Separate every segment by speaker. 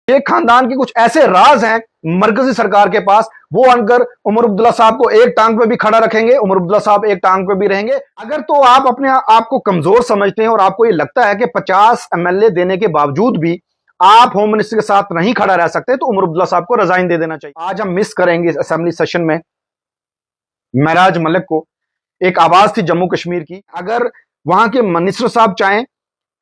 Speaker 1: शेख खानदान के कुछ ऐसे राज हैं मरकजी सरकार के पास, वो अगर उमर अब्दुल्ला साहब को एक टांग पे भी खड़ा रखेंगे, उमर अब्दुल्ला साहब एक टांग पे भी रहेंगे। अगर तो आप अपने आप को कमजोर समझते हैं और आपको ये लगता है कि 50 एमएलए देने के बावजूद भी आप होम मिनिस्टर के साथ नहीं खड़ा रह सकते, तो उमर अब्दुल्ला साहब को रिजाइन दे देना चाहिए। आज हम मिस करेंगे इस असेंबली सेशन में महराज मलिक को। एक आवाज थी जम्मू कश्मीर की। अगर वहां के मिनिस्टर साहब चाहें,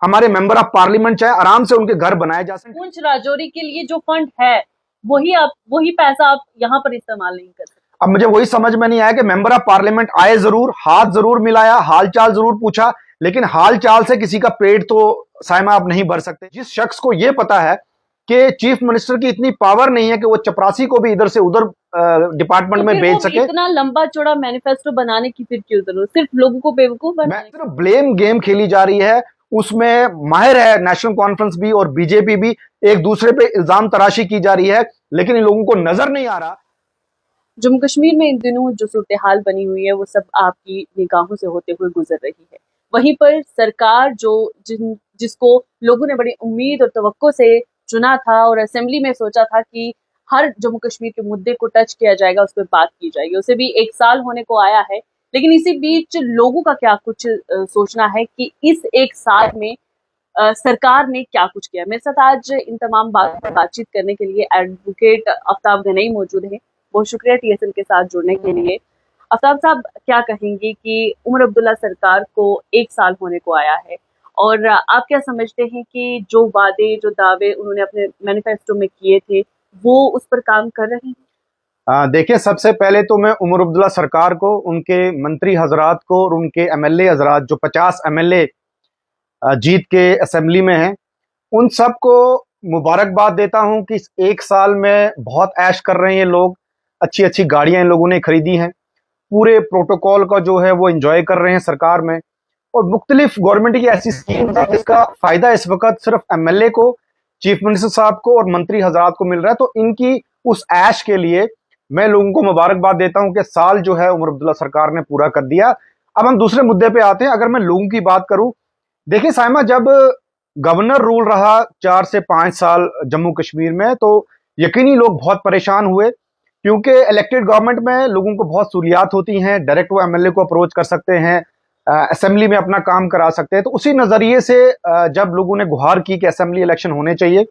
Speaker 1: हमारे मेंबर ऑफ पार्लियामेंट चाहे, आराम से उनके घर बनाए जा सकते।
Speaker 2: पुंछ राजौरी के लिए जो फंड है वही पैसा आप यहाँ पर इस्तेमाल नहीं कर सकते।
Speaker 1: अब मुझे वही समझ में नहीं आया कि मेंबर ऑफ पार्लियामेंट आए जरूर, हाथ जरूर मिलाया, हालचाल जरूर पूछा, लेकिन हालचाल से किसी का पेट तो साइमा आप नहीं भर सकते। जिस शख्स को यह पता है कि चीफ मिनिस्टर की इतनी पावर नहीं है कि वो चपरासी को भी इधर से उधर डिपार्टमेंट में भेज सके,
Speaker 2: इतना लंबा चौड़ा मैनिफेस्टो बनाने की फिर क्यों जरूरत? सिर्फ लोगों को बेवकूफ बनाने।
Speaker 1: सिर्फ ब्लेम गेम खेली जा रही है, उसमें माहिर है नेशनल कॉन्फ्रेंस भी और बीजेपी भी, एक दूसरे पे इल्जाम तराशी की जा रही है, लेकिन इन लोगों को नजर नहीं आ रहा।
Speaker 2: जम्मू कश्मीर में इन दिनों जो सूरत हाल बनी हुई है वो सब आपकी निगाहों से होते हुए गुजर रही है। वहीं पर सरकार जिसको लोगों ने बड़ी उम्मीद और तवक्को से चुना था और असेंबली में सोचा था कि हर जम्मू कश्मीर के मुद्दे को टच किया जाएगा, उस पर बात की जाएगी, उसे भी 1 साल होने को आया है। लेकिन इसी बीच लोगों का क्या कुछ सोचना है कि इस 1 साल में सरकार ने क्या कुछ किया। मेरे साथ आज इन तमाम बातों पर बातचीत करने के लिए एडवोकेट आफ्ताब गनई मौजूद हैं। बहुत शुक्रिया टीएसएल के साथ जुड़ने के लिए। आफ्ताब साहब, क्या कहेंगे कि उमर अब्दुल्ला सरकार को 1 साल होने को आया है और आप क्या समझते हैं कि जो वादे जो दावे उन्होंने अपने मैनिफेस्टो में किए थे वो उस पर काम कर रहे हैं?
Speaker 1: देखिए, सबसे पहले तो मैं उमर अब्दुल्ला सरकार को, उनके मंत्री हजरात को और उनके एमएलए हजरात जो 50 एमएलए जीत के असेंबली में हैं, उन सब को मुबारकबाद देता हूं कि इस 1 साल में बहुत ऐश कर रहे हैं लोग। अच्छी अच्छी गाड़ियां इन लोगों ने खरीदी हैं, पूरे प्रोटोकॉल का जो है वो एंजॉय कर रहे हैं सरकार में, और मुख्तलिफ गवर्नमेंट की ऐसी स्कीम है जिसका फायदा इस वक्त सिर्फ एमएलए को, चीफ मिनिस्टर साहब को और मंत्री हजरात को मिल रहा है। तो इनकी उस ऐश के लिए मैं लोगों को मुबारकबाद देता हूं कि साल जो है उमर अब्दुल्ला सरकार ने पूरा कर दिया। अब हम दूसरे मुद्दे पे आते हैं। अगर मैं लोगों की बात करूं, देखिए साइमा, जब गवर्नर रूल रहा 4 से 5 साल जम्मू कश्मीर में, तो यकीनी लोग बहुत परेशान हुए, क्योंकि इलेक्टेड गवर्नमेंट में लोगों को बहुत सहूलियात होती हैं, डायरेक्ट वो एमएलए को अप्रोच कर सकते हैं, असेंबली में अपना काम करा सकते हैं। तो उसी नजरिए से जब लोगों ने गुहार की कि असेंबली इलेक्शन होने चाहिए,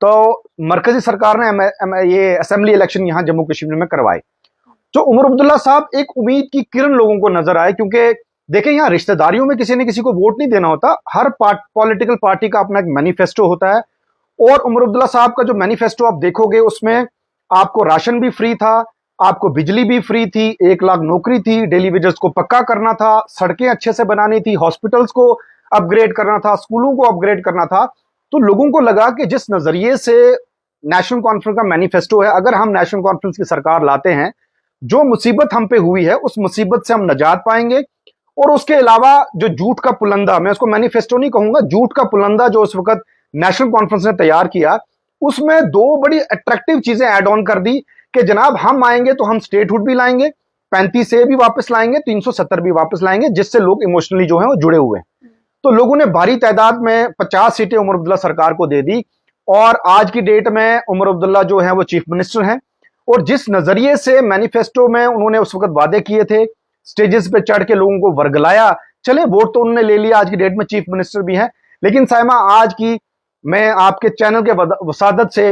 Speaker 1: तो मरकजी सरकार ने ये असेंबली इलेक्शन यहाँ जम्मू कश्मीर में करवाए। जो उमर अब्दुल्ला साहब एक उम्मीद की किरण लोगों को नजर आए, क्योंकि देखिए यहाँ रिश्तेदारियों में किसी ने किसी को वोट नहीं देना होता, हर पॉलिटिकल पार्टी का अपना एक मैनिफेस्टो होता है। और उमर अब्दुल्ला साहब का जो मैनिफेस्टो आप देखोगे, उसमें आपको राशन भी फ्री था, आपको बिजली भी फ्री थी, 1 लाख नौकरी थी, डेली वेजेस को पक्का करना था, सड़कें अच्छे से बनानी थी, हॉस्पिटल्स को अपग्रेड करना था, स्कूलों को अपग्रेड करना था। तो लोगों को लगा कि जिस नजरिए से नेशनल कॉन्फ्रेंस का मैनिफेस्टो है, अगर हम नेशनल कॉन्फ्रेंस की सरकार लाते हैं, जो मुसीबत हम पे हुई है उस मुसीबत से हम नजात पाएंगे। और उसके अलावा जो झूठ का पुलंदा, मैं उसको मैनिफेस्टो नहीं कहूंगा, झूठ का पुलंदा जो उस वक्त नेशनल कॉन्फ्रेंस ने तैयार किया, उसमें 2 बड़ी अट्रैक्टिव चीजें ऐड ऑन कर दी कि जनाब हम आएंगे तो हम स्टेटहुड भी लाएंगे, 35 से भी वापस लाएंगे, 370 भी वापस लाएंगे, जिससे लोग इमोशनली जो है वो जुड़े हुए हैं। तो लोगों ने भारी तादाद में 50 सीटें उमर अब्दुल्ला सरकार को दे दी, और आज की डेट में उमर अब्दुल्ला जो है वो चीफ मिनिस्टर हैं। और जिस नजरिए से मैनिफेस्टो में उन्होंने उस वक्त वादे किए थे, स्टेजेस पे चढ़ के लोगों को वर्गलाया, चले वोट तो उन्होंने ले लिया, आज की डेट में चीफ मिनिस्टर भी हैं, लेकिन साइमा आज की मैं आपके चैनल के वसादत से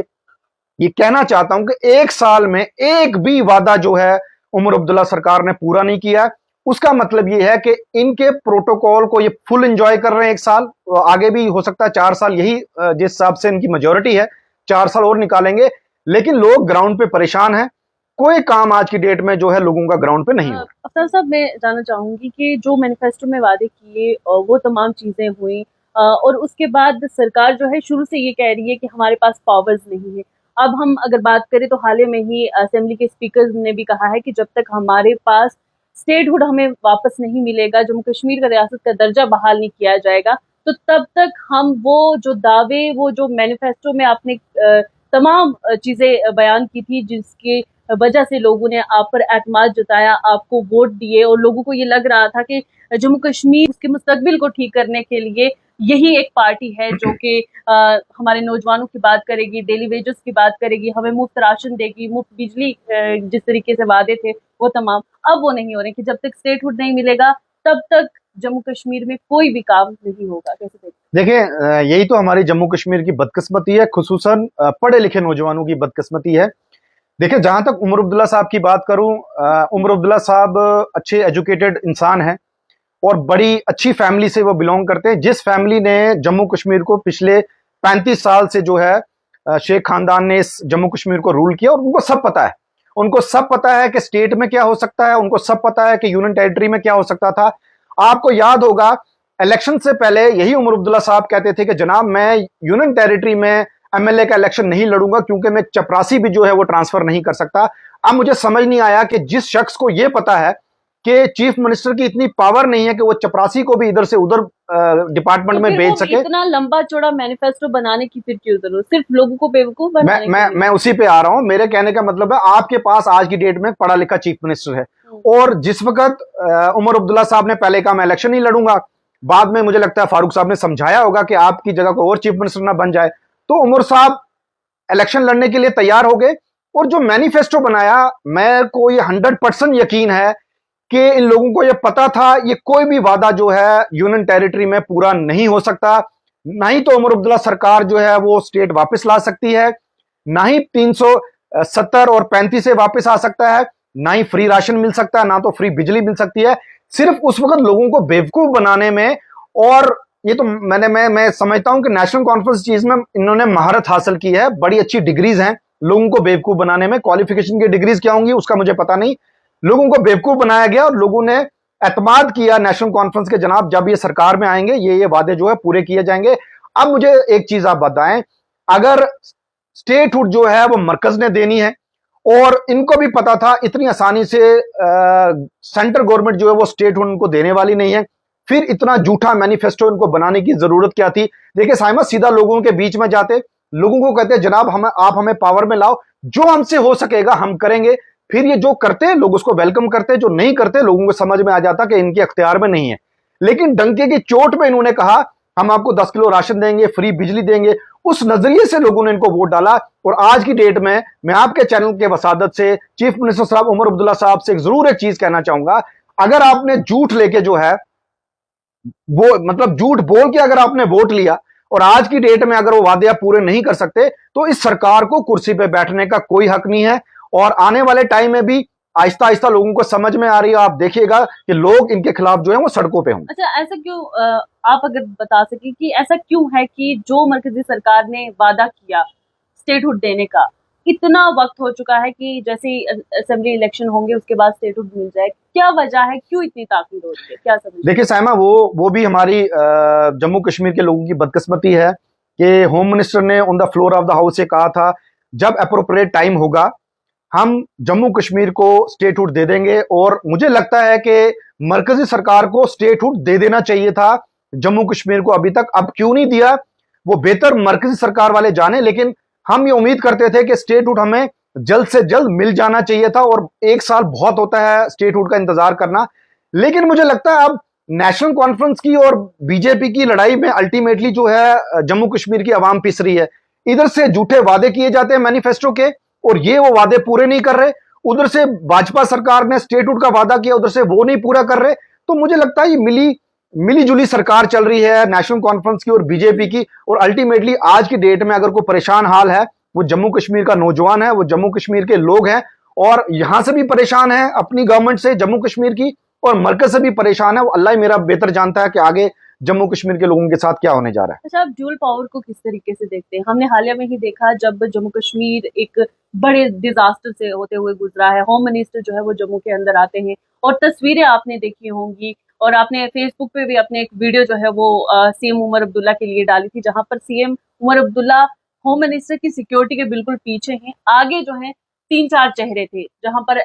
Speaker 1: ये कहना चाहता हूं कि 1 साल में एक भी वादा जो है उमर अब्दुल्ला सरकार ने पूरा नहीं किया। उसका मतलब ये है कि इनके प्रोटोकॉल को ये फुल एंजॉय कर रहे हैं 1 साल, आगे भी हो सकता है 4 साल, यही जिस हिसाब से इनकी मेजोरिटी है 4 साल और निकालेंगे, लेकिन लोग ग्राउंड पे परेशान हैं। कोई काम आज की डेट में जो है लोगों का ग्राउंड पे नहीं हो।
Speaker 2: अफ्ताब साहब, मैं जानना चाहूंगी कि जो मैनिफेस्टो में वादे किए वो तमाम चीजें हुई, और उसके बाद सरकार जो है शुरू से ये कह रही है कि हमारे पास पावर्स नहीं है। अब हम अगर बात करें तो हाल ही में ही असेंबली के स्पीकर ने भी कहा है कि जब तक हमारे पास स्टेटहुड हमें वापस नहीं मिलेगा, जम्मू कश्मीर का रियासत का दर्जा बहाल नहीं किया जाएगा, तो तब तक हम वो जो दावे, वो जो मैनिफेस्टो में आपने तमाम चीजें बयान की थी जिसके वजह से लोगों ने आप पर एतमाद जताया, आपको वोट दिए और लोगों को ये लग रहा था कि जम्मू कश्मीर उसके मुस्तकबिल को ठीक करने के लिए यही एक पार्टी है जो कि हमारे नौजवानों की बात करेगी, डेली वेजेस की बात करेगी, हमें मुफ्त राशन देगी, मुफ्त बिजली, जिस तरीके से वादे थे वो तमाम अब वो नहीं हो रहे कि जब तक स्टेटहुड नहीं मिलेगा तब तक जम्मू कश्मीर में कोई भी काम नहीं होगा। कैसे देखते?
Speaker 1: देखिए, यही तो हमारी जम्मू कश्मीर की बदकिस्मती है, खुसूसन पढ़े लिखे नौजवानों की बदकिस्मती है। देखिए, जहां तक उमर अब्दुल्ला साहब की बात करूं, उमर अब्दुल्ला साहब अच्छे एजुकेटेड इंसान हैं और बड़ी अच्छी फैमिली से वो बिलोंग करते हैं, जिस फैमिली ने जम्मू कश्मीर को पिछले 35 साल से जो है शेख खानदान ने इस जम्मू कश्मीर को रूल किया और उनको सब पता है। उनको सब पता है कि स्टेट में क्या हो सकता है, उनको सब पता है कि यूनियन टेरिटरी में क्या हो सकता था। आपको याद होगा, इलेक्शन से पहले यही उमर अब्दुल्ला साहब कहते थे कि जनाब मैं यूनियन टेरिटरी में एमएलए का इलेक्शन नहीं लड़ूंगा क्योंकि मैं चपरासी भी जो है वो ट्रांसफर नहीं कर सकता। अब मुझे समझ नहीं आया कि जिस शख्स को यह पता है कि चीफ मिनिस्टर की इतनी पावर नहीं है कि वो चपरासी को भी इधर से उधर डिपार्टमेंट
Speaker 2: तो
Speaker 1: में भेज सके,
Speaker 2: इतना लंबा चौड़ा मैनिफेस्टो बनाने की फिर क्यों जरूरत, सिर्फ लोगों को बेवकूफ बनाने
Speaker 1: मैं उसी पे आ रहा हूं। मेरे कहने का मतलब है, आपके पास आज की डेट में पढ़ा लिखा चीफ मिनिस्टर है और जिस वक्त उमर अब्दुल्ला साहब ने पहले कहा मैं इलेक्शन नहीं लड़ूंगा, बाद में मुझे लगता है फारूक साहब ने समझाया होगा कि आपकी जगह को और चीफ मिनिस्टर ना बन जाए, तो उमर साहब इलेक्शन लड़ने के लिए तैयार हो गए। और जो मैनिफेस्टो बनाया, मैं को ये 100% यकीन है कि इन लोगों को ये पता था ये कोई भी वादा जो है यूनियन टेरिटरी में पूरा नहीं हो सकता। ना ही तो उमर अब्दुल्ला सरकार जो है वो स्टेट वापस ला सकती है, ना ही 370 और 35 से वापस आ सकता है, ना ही फ्री राशन मिल सकता है, ना तो फ्री बिजली मिल सकती है। सिर्फ उस वक्त लोगों को बेवकूफ बनाने में, और ये तो मैं समझता हूं कि नेशनल कॉन्फ्रेंस चीज में इन्होंने महारत हासिल की है, बड़ी अच्छी डिग्रीज हैं लोगों को बेवकूफ बनाने में। क्वालिफिकेशन की डिग्रीज क्या होंगी उसका मुझे पता नहीं, लोगों को बेवकूफ बनाया गया और लोगों ने एतमाद किया नेशनल कॉन्फ्रेंस के, जनाब जब ये सरकार में आएंगे ये वादे जो है पूरे किए जाएंगे। अब मुझे एक चीज आप बताएं, अगर स्टेटहुड जो है वो मरकज ने देनी है और इनको भी पता था इतनी आसानी से सेंट्रल गवर्नमेंट जो है वो स्टेटहुड उनको देने वाली नहीं है, फिर इतना झूठा मैनिफेस्टो इनको बनाने की जरूरत क्या थी? देखिए साइमा, सीधा लोगों के बीच में जाते, लोगों को कहते जनाब आप हमें पावर में लाओ, जो हमसे हो सकेगा हम करेंगे। फिर ये जो करते लोग उसको वेलकम करते, जो नहीं करते लोगों को समझ में आ जाता कि इनके अख्तियार में नहीं है। लेकिन डंके की चोट पे इन्होंने कहा हम आपको 10 किलो राशन देंगे, फ्री बिजली देंगे, उस नजरिए से लोगों ने इनको वोट डाला। और आज की डेट में मैं आपके चैनल के वसादत से चीफ मिनिस्टर साहब उमर अब्दुल्ला साहब से जरूर एक चीज कहना चाहूंगा, अगर आपने झूठ लेके जो है वो मतलब झूठ बोल के अगर आपने वोट लिया और आज की डेट में अगर वो वादे आप पूरे नहीं कर सकते, तो इस सरकार को कुर्सी पे बैठने का कोई हक नहीं है। और आने वाले टाइम में भी आहिस्ता आहिस्ता लोगों को समझ में आ रही है, आप देखिएगा कि लोग इनके खिलाफ जो है वो सड़कों पे होंगे।
Speaker 2: अच्छा, ऐसा क्यों, आप अगर बता सके कि ऐसा क्यों है कि जो मरकजी सरकार ने वादा किया स्टेटहुड देने का, इतना वक्त हो चुका है कि जैसे ही असेंबली इलेक्शन होंगे उसके बाद स्टेटहुड मिल जाए, क्या वजह है, क्यों इतनी ताखीर हो रही है, क्या समझ?
Speaker 1: देखिए साइमा, वो भी हमारी जम्मू कश्मीर के लोगों की बदकिस्मती है कि होम मिनिस्टर ने on the floor of the house से कहा था जब अप्रोप्रिएट टाइम होगा हम जम्मू कश्मीर को स्टेटहुड दे देंगे। और मुझे लगता है कि मरकजी सरकार को स्टेटहुड दे देना चाहिए था जम्मू कश्मीर को अभी तक। अब क्यों नहीं दिया वो बेहतर मरकजी सरकार वाले जाने, लेकिन हम ये उम्मीद करते थे कि स्टेटहुड हमें जल्द से जल्द मिल जाना चाहिए था। और 1 साल बहुत होता है स्टेटहुड का इंतजार करना, लेकिन मुझे लगता है अब नेशनल कॉन्फ्रेंस की और बीजेपी की लड़ाई में अल्टीमेटली जो है जम्मू कश्मीर की आवाम पिस रही है। इधर से झूठे वादे किए जाते हैं मैनिफेस्टो के और ये वो वादे पूरे नहीं कर रहे, उधर से भाजपा सरकार ने स्टेटहुड का वादा किया, उधर से वो नहीं पूरा कर रहे। तो मुझे लगता है ये मिली जुली सरकार चल रही है नेशनल कॉन्फ्रेंस की और बीजेपी की। और अल्टीमेटली आज की डेट में अगर कोई परेशान हाल है वो जम्मू कश्मीर का नौजवान है, वो जम्मू कश्मीर के लोग हैं, और यहां से भी परेशान है अपनी गवर्नमेंट से जम्मू कश्मीर की, और मरकज से भी परेशान है। वो अल्लाह मेरा बेहतर जानता है कि आगे जम्मू कश्मीर के लोगों के साथ क्या होने जा रहा है।
Speaker 2: अच्छा, आप ड्यूल पावर को किस तरीके से देखते हैं? हमने हालिया में ही देखा जब जम्मू कश्मीर एक बड़े डिजास्टर से होते हुए गुजरा है, होम मिनिस्टर जो है वो जम्मू के अंदर आते हैं और तस्वीरें आपने देखी होंगी और आपने फेसबुक पे भी अपने एक वीडियो जो है वो सीएम उमर अब्दुल्ला के लिए डाली थी, जहां पर CM Omar Abdullah home minister की सिक्योरिटी के बिल्कुल पीछे हैं, आगे जो है 3-4 चेहरे थे, जहां पर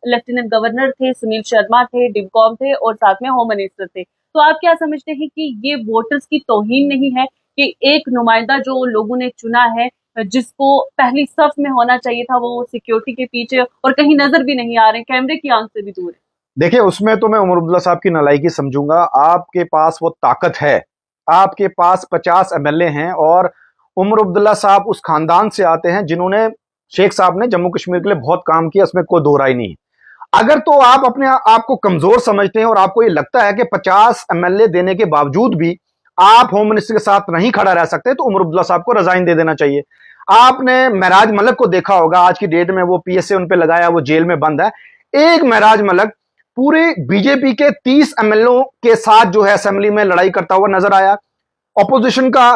Speaker 2: लेफ्टिनेंट गवर्नर थे, सुनील शर्मा थे, डिवकॉम थे और साथ में होम मिनिस्टर थे। तो आप क्या समझते हैं कि ये वोटर्स की तौहीन नहीं है कि एक नुमाइंदा जो लोगों ने चुना है जिसको पहली सफ में होना चाहिए था, वो सिक्योरिटी के पीछे और कहीं नजर भी नहीं आ रहे, कैमरे की आंख से भी दूर है।
Speaker 1: देखिए, उसमें तो मैं उमर अब्दुल्ला साहब की नालायकी समझूंगा। आपके पास वो ताकत है, आपके पास 50 एमएलए हैं और उमर अब्दुल्ला साहब उस खानदान से आते हैं जिन्होंने, शेख साहब ने जम्मू कश्मीर के लिए बहुत काम किया, उसमें कोई दो राय नहीं। अगर तो आप अपने आप को कमजोर समझते हैं और आपको ये लगता है कि 50 एमएलए देने के बावजूद भी आप होम मिनिस्टर के साथ नहीं खड़ा रह सकते, तो उमर अब्दुल्ला साहब को रिजाइन दे देना चाहिए। आपने महराज मलक को देखा होगा, आज की डेट में वो पीएसए उन पे लगाया, वो जेल में बंद है। एक महराज मलक पूरे बीजेपी के 30 एमएलए के साथ जो है असेंबली में लड़ाई करता हुआ नजर आया, ऑपोजिशन का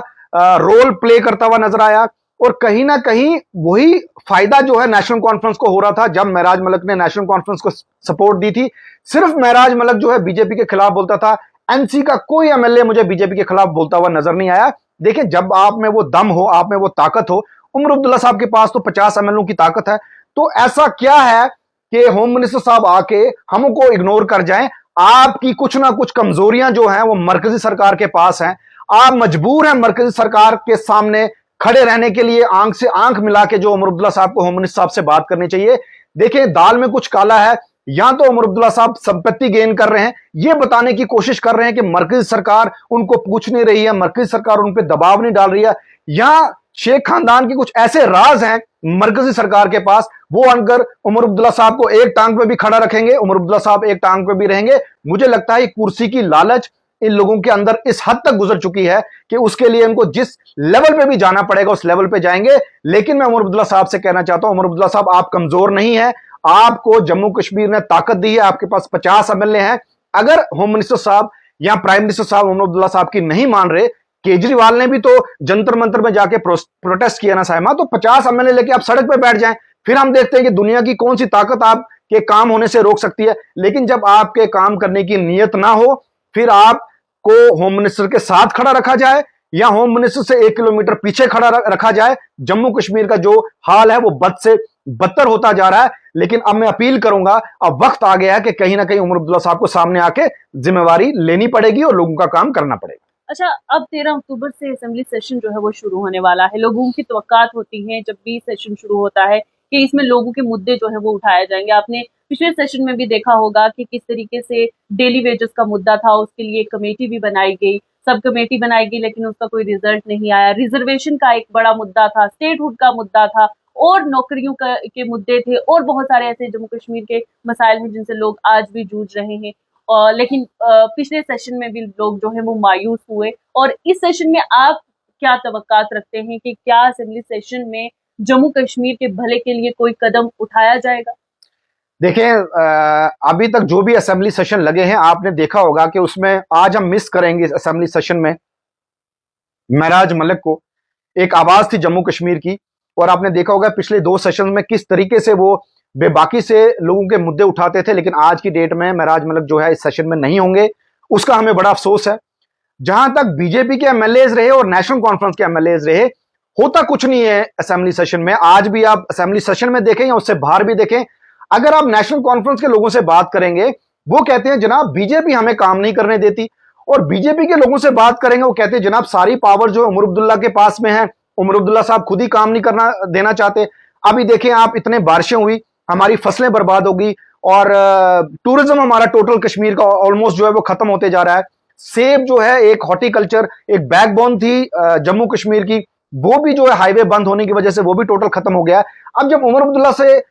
Speaker 1: रोल प्ले करता हुआ नजर आया। और कहीं ना कहीं वही फायदा जो है नेशनल कॉन्फ्रेंस को हो रहा था जब महराज मलक ने नेशनल कॉन्फ्रेंस को सपोर्ट दी थी। सिर्फ महराज मलक जो है बीजेपी के खिलाफ बोलता था, एनसी का कोई एमएलए मुझे बीजेपी के खिलाफ बोलता हुआ नजर नहीं आया। देखिए, जब आप में वो दम हो, आप में वो ताकत हो, उमर अब्दुल्ला साहब के पास तो 50 एमएलए की ताकत है, तो ऐसा क्या है कि होम मिनिस्टर साहब आके हमको इग्नोर कर जाएं? आपकी कुछ ना कुछ कमजोरियां जो हैं वो मरकजी सरकार के पास हैं। आप मजबूर हैं मरकजी सरकार के सामने खड़े रहने के लिए, आंख से आंख मिला के जो उमर अब्दुल्ला साहब को होम मिनिस्टर साहब से बात करनी चाहिए। देखिए, दाल में कुछ काला है। या तो उमर अब्दुल्ला साहब संपत्ति गेन कर रहे हैं, ये बताने की कोशिश कर रहे हैं कि मरकजी सरकार उनको पूछ नहीं रही है, मरकजी सरकार उन पर दबाव नहीं डाल रही है, या शेख खानदान के कुछ ऐसे राज हैं मरकजी सरकार के पास, वो अनकर उमर अब्दुल्ला साहब को एक टांग पे भी खड़ा रखेंगे, उमर अब्दुल्ला साहब एक टांग पे भी रहेंगे। मुझे लगता है कुर्सी की लालच इन लोगों के अंदर इस हद तक गुजर चुकी है कि उसके लिए इनको जिस लेवल पे भी जाना पड़ेगा उस लेवल पे जाएंगे। लेकिन मैं उमर अब्दुल्ला साहब से कहना चाहता हूं, उमर अब्दुल्ला साहब आप कमजोर नहीं है, आपको जम्मू कश्मीर ने ताकत दी है, आपके पास 50 एमएलए हैं। अगर होम मिनिस्टर साहब या प्राइम मिनिस्टर साहब उमर अब्दुल्ला साहब की नहीं मान रहे, केजरीवाल ने भी तो जंतर मंतर में जाके प्रोटेस्ट किया ना साहिमा, तो 50 एमएलए लेके आप सड़क पे बैठ जाएं, फिर हम देखते हैं कि दुनिया की कौन सी ताकत आपके काम होने से रोक सकती है। लेकिन जब आपके काम करने की नीयत ना हो, फिर आपको होम मिनिस्टर के साथ खड़ा रखा जाए या होम मिनिस्टर से 1 किलोमीटर पीछे खड़ा रखा जाए। जम्मू कश्मीर का जो हाल है वो बद से बदतर होता जा रहा है। लेकिन अब मैं अपील करूंगा, अब वक्त आ गया है कि कहीं ना कहीं उमर अब्दुल्ला साहब को सामने आके जिम्मेवारी लेनी पड़ेगी और लोगों का काम करना पड़ेगा।
Speaker 2: अच्छा, अब 13 अक्टूबर से असेंबली सेशन जो है वो शुरू होने वाला है। लोगों की तवक्कात होती हैं जब भी सेशन शुरू होता है कि इसमें लोगों के मुद्दे जो है वो उठाए जाएंगे। आपने पिछले सेशन में भी देखा होगा कि किस तरीके से डेली वेजेस का मुद्दा था, उसके लिए एक कमेटी भी बनाई गई, सब कमेटी बनाई गई, लेकिन उसका कोई रिजल्ट नहीं आया। रिजर्वेशन का एक बड़ा मुद्दा था, स्टेटहुड का मुद्दा था, और नौकरियों के मुद्दे थे, और बहुत सारे ऐसे जम्मू कश्मीर के मसाइल हैं जिनसे लोग आज भी जूझ रहे हैं। लेकिन पिछले सेशन में भी लोग जो है वो मायूस हुए। और इस सेशन में आप क्या तवक्कात रखते हैं कि क्या असेंबली सेशन में जम्मू कश्मीर के भले के लिए कोई कदम उठाया जाएगा?
Speaker 1: देखिए, अभी तक जो भी असेंबली सेशन लगे हैं, आपने देखा होगा कि उसमें आज हम मिस करेंगे असेंबली सेशन में महराज मलिक को। एक आवाज थी जम्मू कश्मीर की, और आपने देखा होगा पिछले 2 सेशन में किस तरीके से वो बेबाकी से लोगों के मुद्दे उठाते थे। लेकिन आज की डेट में महराज मलिक जो है इस सेशन में नहीं होंगे, उसका हमें बड़ा अफसोस है। जहां तक बीजेपी के एमएलएज रहे और नेशनल कॉन्फ्रेंस के एमएलएज रहे, होता कुछ नहीं है असेंबली सेशन में। आज भी आप असेंबली सेशन में देखें या उससे बाहर भी देखें, अगर आप नेशनल कॉन्फ्रेंस के लोगों से बात करेंगे, वो कहते हैं जनाब बीजेपी हमें काम नहीं करने देती। और बीजेपी के लोगों से बात करेंगे, वो कहते हैं जनाब सारी पावर जो उमर अब्दुल्ला के पास में है, उमर अब्दुल्ला साहब खुद ही काम नहीं करना देना चाहते। अभी देखें आप, इतने बारिशें हुई, हमारी फसलें बर्बाद होगी, और टूरिज्म हमारा टोटल कश्मीर का ऑलमोस्ट जो है वो खत्म होते जा रहा है। सेब जो है, एक हॉर्टिकल्चर, एक बैकबोन थी जम्मू कश्मीर की, वो भी जो है हाईवे बंद होने की वजह से वो भी टोटल खत्म हो गया। अब जब उमर अब्दुल्ला से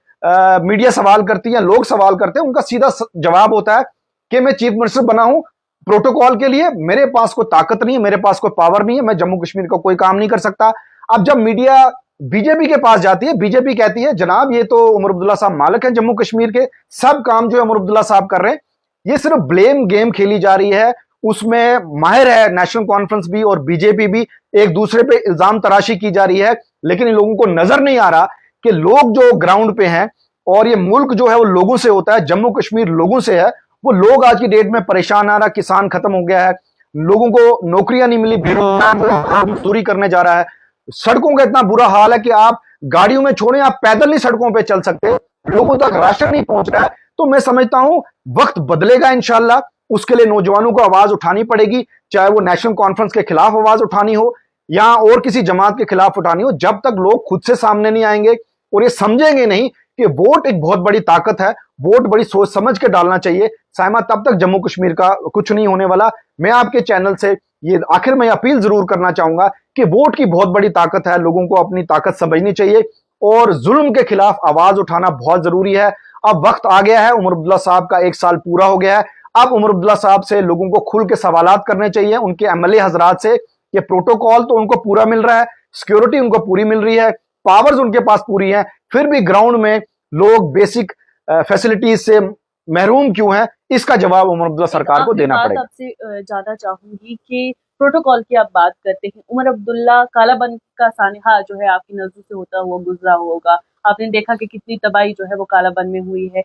Speaker 1: मीडिया सवाल करती है, लोग सवाल करते हैं, उनका सीधा जवाब होता है कि मैं चीफ मिनिस्टर बना हूं प्रोटोकॉल के लिए, मेरे पास कोई ताकत नहीं है, मेरे पास कोई पावर नहीं है, मैं जम्मू कश्मीर का कोई काम नहीं कर सकता। अब जब मीडिया बीजेपी के पास जाती है, बीजेपी कहती है जनाब ये तो उमर अब्दुल्ला साहब मालिक हैं जम्मू कश्मीर के, सब काम जो है उमर अब्दुल्ला साहब कर रहे हैं। ये सिर्फ ब्लेम गेम खेली जा रही है, उसमें माहिर है नेशनल कॉन्फ्रेंस भी और बीजेपी भी, एक दूसरे पे इल्जाम तराशी की जा रही है। लेकिन इन लोगों को नजर नहीं आ रहा कि लोग जो ग्राउंड पे हैं, और ये मुल्क जो है वो लोगों से होता है, जम्मू कश्मीर लोगों से है। वो लोग आज की डेट में परेशान आ रहा, किसान खत्म हो गया है, लोगों को नौकरियां नहीं मिली, बेरोजगार मजदूरी करने जा रहा है, सड़कों का इतना बुरा हाल है कि आप गाड़ियों में छोड़ें, आप पैदल नहीं सड़कों पे चल सकते, लोगों तक राशन नहीं पहुंच रहा है। तो मैं समझता हूं वक्त बदलेगा इंशाल्लाह, उसके लिए नौजवानों को आवाज उठानी पड़ेगी, चाहे वो नेशनल कॉन्फ्रेंस के खिलाफ आवाज उठानी हो, या और किसी जमात के खिलाफ उठानी हो, जब तक लोग खुद से सामने नहीं आएंगे और ये समझेंगे नहीं कि वोट एक बहुत बड़ी ताकत है, वोट बड़ी सोच समझ के डालना चाहिए साइमा, तब तक जम्मू कश्मीर का कुछ नहीं होने वाला। मैं आपके चैनल से ये आखिर में अपील जरूर करना चाहूंगा कि वोट की बहुत बड़ी ताकत है, लोगों को अपनी ताकत समझनी चाहिए और जुल्म के खिलाफ आवाज उठाना बहुत जरूरी है। अब वक्त आ गया है, उमर अब्दुल्ला साहब का 1 साल पूरा हो गया है। अब उमर अब्दुल्ला साहब से लोगों को खुल के सवालात करने चाहिए, उनके एमएलए हजरात से। ये प्रोटोकॉल तो उनको पूरा मिल रहा है, सिक्योरिटी उनको पूरी मिल रही है, पावर्स उनके पास पूरी है, फिर भी ग्राउंड में लोग बेसिक फैसिलिटीज से महरूम क्यों हैं, इसका जवाब उमर अब्दुल्ला सरकार को देना पड़ेगा।
Speaker 2: आपसे जानना चाहूंगी कि प्रोटोकॉल की आप बात करते हैं, उमर अब्दुल्ला कालाबन का सानिहा जो है आपकी नजरों से होता हुआ गुजरा होगा, आपने देखा कि कितनी तबाही जो है वो कालाबन में हुई है।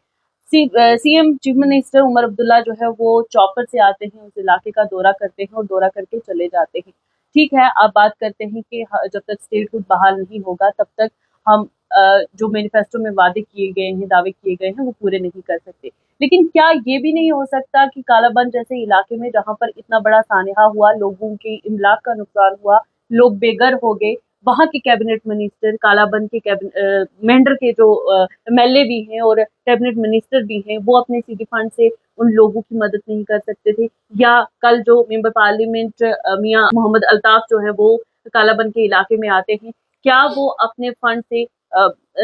Speaker 2: CM chief minister Omar Abdullah जो है वो चॉपर से आते हैं, उस इलाके का दौरा करते हैं और दौरा करके चले जाते हैं। ठीक है, आप बात करते हैं कि जब तक स्टेटहुड बहाल नहीं होगा तब तक हम जो मैनिफेस्टो में वादे किए गए हैं, दावे किए गए हैं, वो पूरे नहीं कर सकते। लेकिन क्या ये भी नहीं हो सकता कि कालाबन जैसे इलाके में जहां पर इतना बड़ा सानिहा हुआ, लोगों के इमलाक का नुकसान हुआ, लोग बेघर हो गए, वहां के कैबिनेट मिनिस्टर, कालाबन के मेंढर के जो एमएलए भी हैं और कैबिनेट मिनिस्टर भी हैं, वो अपने सीडी फंड से उन लोगों की मदद नहीं कर सकते थे? या कल जो मेंबर पार्लियामेंट मियां मोहम्मद अल्ताफ जो है वो कालाबन के इलाके में आते हैं, क्या वो अपने फंड से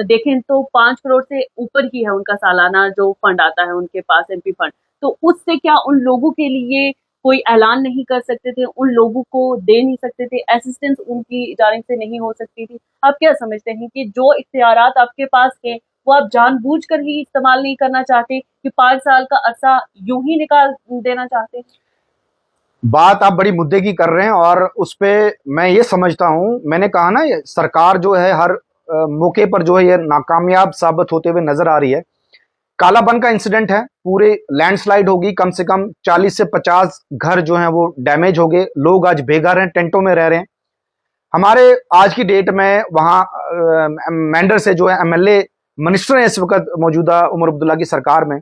Speaker 2: देखें तो 5 करोड़ से ऊपर ही है उनका सालाना जो फंड आता है उनके पास, एमपी फंड, तो उससे क्या उन लोगों के लिए कोई ऐलान नहीं कर सकते थे, उन लोगों को दे नहीं सकते थे, असिस्टेंस उनकी जानिब से नहीं हो सकती थी? आप क्या समझते हैं कि जो इख्तियारात आपके पास हैं वो आप जानबूझकर ही इस्तेमाल नहीं करना चाहते, कि 5 साल का अरसा यूं ही निकाल देना चाहते हैं?
Speaker 1: बात आप बड़ी मुद्दे की कर रहे हैं और उस पे मैं ये समझता हूं, मैंने कहा ना, ये सरकार जो है हर मौके पर जो है ये नाकामयाब साबित होते हुए नजर आ रही है। कालाबन का इंसिडेंट है, पूरे लैंडस्लाइड होगी, कम से कम 40 से 50 घर जो हैं वो डैमेज हो गए, लोग आज बेघर हैं, टेंटों में रह रहे हैं। हमारे आज की डेट में वहां मेंढर से जो है एमएलए मिनिस्टर हैं इस वक्त मौजूदा उमर अब्दुल्ला की सरकार में।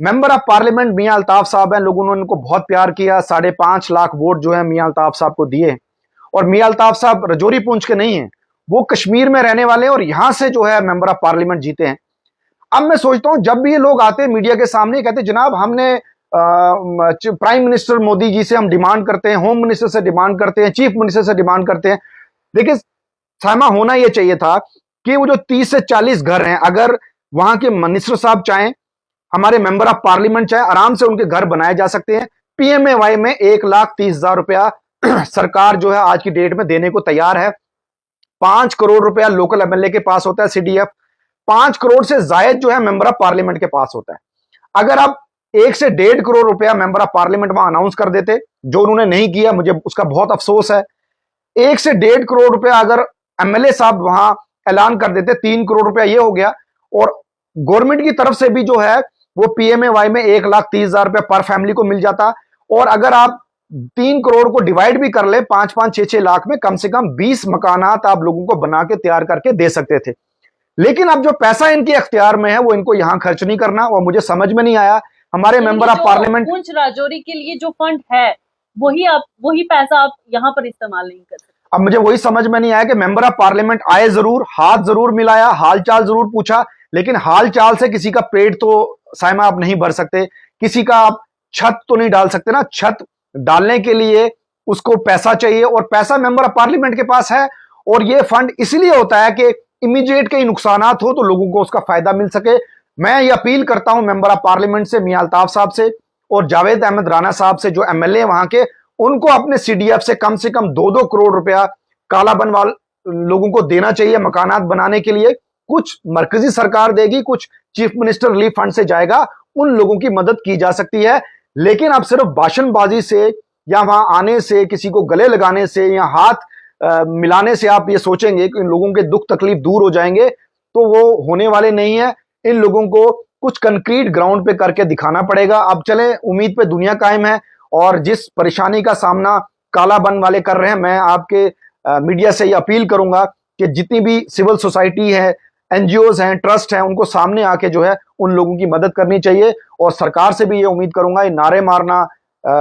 Speaker 1: मेंबर ऑफ पार्लियामेंट मियां अल्ताफ साहब हैं, लोगों ने उनको बहुत प्यार किया, 5.5 लाख वोट जो है मियां अल्ताफ साहब को दिए। और मियां अल्ताफ साहब रजौरी पूंछ के नहीं हैं, वो कश्मीर में रहने वाले हैं और यहां से जो है मेंबर ऑफ पार्लियामेंट जीते हैं। अब मैं सोचता हूं, जब भी ये लोग आते हैं मीडिया के सामने, कहते जनाब हमने प्राइम मिनिस्टर मोदी जी से हम डिमांड करते हैं, होम मिनिस्टर से डिमांड करते हैं, चीफ मिनिस्टर से डिमांड करते हैं। देखिए सामा, होना यह चाहिए था कि वो जो 30 से 40 घर हैं, अगर वहां के मिनिस्टर साहब चाहें, हमारे मेंबर ऑफ पार्लियामेंट चाहे, आराम से उनके घर बनाए जा सकते हैं। पीएमएवाई में 1,30,000 रुपया सरकार जो है आज की डेट में देने को तैयार है। 5 करोड़ रुपया लोकल एमएलए के पास होता है सीडीएफ, 5 करोड़ से जायद जो है मेंबर ऑफ पार्लियामेंट के पास होता है। अगर आप 1 से 1.5 करोड़ रुपया मेंबर ऑफ पार्लियामेंट वहां अनाउंस कर देते, जो उन्होंने नहीं किया, मुझे उसका बहुत अफसोस है। 1 से 1.5 करोड़ रुपया अगर एमएलए साहब वहां ऐलान कर देते, 3 करोड़ रुपया ये हो गया। और गवर्नमेंट की तरफ से भी जो है वो पीएमएवाई में 1,30,000 रुपया पर फैमिली को मिल जाता। और अगर आप 3 करोड़ को डिवाइड भी कर ले 5-5, 6-6 लाख में, कम से कम 20 मकानात आप लोगों को बना के तैयार करके दे सकते थे। लेकिन अब जो पैसा इनके अख्तियार में है वो इनको यहां खर्च नहीं करना, और मुझे समझ में नहीं आया हमारे member of parliament,
Speaker 2: Poonch Rajouri के लिए जो फंड है वही पैसा आप यहाँ पर इस्तेमाल नहीं कर सकते।
Speaker 1: अब मुझे वही समझ में नहीं आया कि मेंबर ऑफ पार्लियामेंट आए जरूर, हाथ जरूर मिलाया, हालचाल जरूर पूछा, लेकिन हालचाल से किसी का पेट तो साइमा आप नहीं भर सकते, किसी का आप छत तो नहीं डाल सकते ना। छत डालने के लिए उसको पैसा चाहिए, और पैसा मेंबर ऑफ पार्लियामेंट के पास है। और ये फंड इसलिए होता है कि इमीडिएट कई नुकसानात हो तो लोगों को उसका फायदा मिल सके। मैं ये अपील करता हूं मेंबर ऑफ पार्लियामेंट से, मियां अल्ताफ साहब से और जावेद अहमद राना साहब से, जो एमएलए वहां के, उनको अपने सीडीएफ से कम 2-2 करोड़ रुपया कालाबन वाल लोगों को देना चाहिए मकानात बनाने के लिए। कुछ मरकजी सरकार देगी, कुछ चीफ मिनिस्टर रिलीफ फंड से जाएगा, उन लोगों की मदद की जा सकती है। लेकिन अब सिर्फ भाषणबाजी से या वहां आने से, किसी को गले लगाने से या हाथ मिलाने से आप ये सोचेंगे कि इन लोगों के दुख तकलीफ दूर हो जाएंगे, तो वो होने वाले नहीं है। इन लोगों को कुछ कंक्रीट ग्राउंड पे करके दिखाना पड़ेगा। अब चले, उम्मीद पे दुनिया कायम है। और जिस परेशानी का सामना कालाबन वाले कर रहे हैं, मैं आपके मीडिया से ये अपील करूंगा कि जितनी भी सिविल सोसाइटी है, एनजीओज हैं, ट्रस्ट हैं, उनको सामने आके जो है उन लोगों की मदद करनी चाहिए। और सरकार से भी ये उम्मीद करूंगा, ये नारे मारना,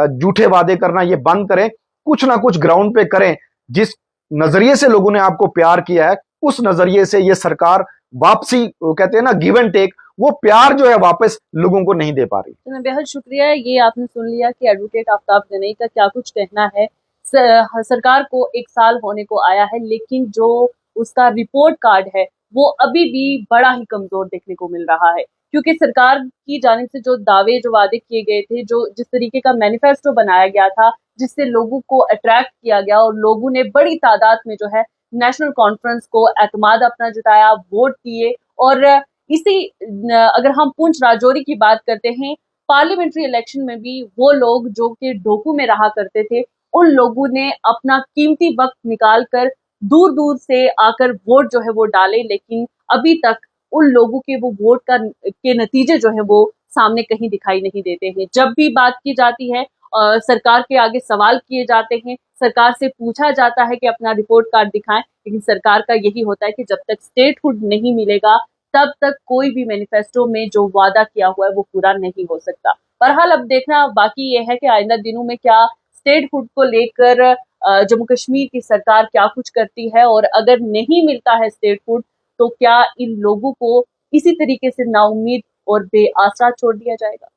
Speaker 1: झूठे वादे करना ये बंद करें, कुछ ना कुछ ग्राउंड पे करें। जिस नजरिए से लोगों ने आपको प्यार किया है, उस नजरिए से ये सरकार वापसी, वो कहते हैं ना गिव एंड टेक, वो प्यार जो है वापस लोगों को नहीं दे पा रही।
Speaker 2: तो बेहद शुक्रिया, ये आपने सुन लिया कि एडवोकेट आफ्ताब गनई का क्या कुछ कहना है। सरकार को 1 साल होने को आया है, लेकिन जो उसका रिपोर्ट कार्ड है वो अभी भी बड़ा ही कमजोर देखने को मिल रहा है, क्योंकि सरकार की जानिब से जो दावे, जो वादे किए गए थे, जो जिस तरीके का मैनिफेस्टो बनाया गया था, जिससे लोगों को अट्रैक्ट किया गया और लोगों ने बड़ी तादाद में जो है नेशनल कॉन्फ्रेंस को एतमाद अपना जताया, वोट किए। और इसी अगर हम पुंछ राजौरी की बात करते हैं, पार्लियामेंट्री इलेक्शन में भी वो लोग जो कि डोकू में रहा करते थे, उन लोगों ने अपना कीमती वक्त निकाल कर दूर दूर से आकर वोट जो है वो डाले, लेकिन अभी तक उन लोगों के वो वोट के नतीजे जो है वो सामने कहीं दिखाई नहीं देते हैं। जब भी बात की जाती है, सरकार के आगे सवाल किए जाते हैं, सरकार से पूछा जाता है कि अपना रिपोर्ट कार्ड दिखाएं, लेकिन सरकार का यही होता है कि जब तक स्टेटहुड नहीं मिलेगा तब तक कोई भी मैनिफेस्टो में जो वादा किया हुआ है वो पूरा नहीं हो सकता। बहरहाल अब देखना बाकी ये है कि आइंदा दिनों में क्या स्टेटहुड को लेकर जम्मू कश्मीर की सरकार क्या कुछ करती है, और अगर नहीं मिलता है स्टेटहुड तो क्या इन लोगों को इसी तरीके से नाउम्मीद और बेआसरा छोड़ दिया जाएगा।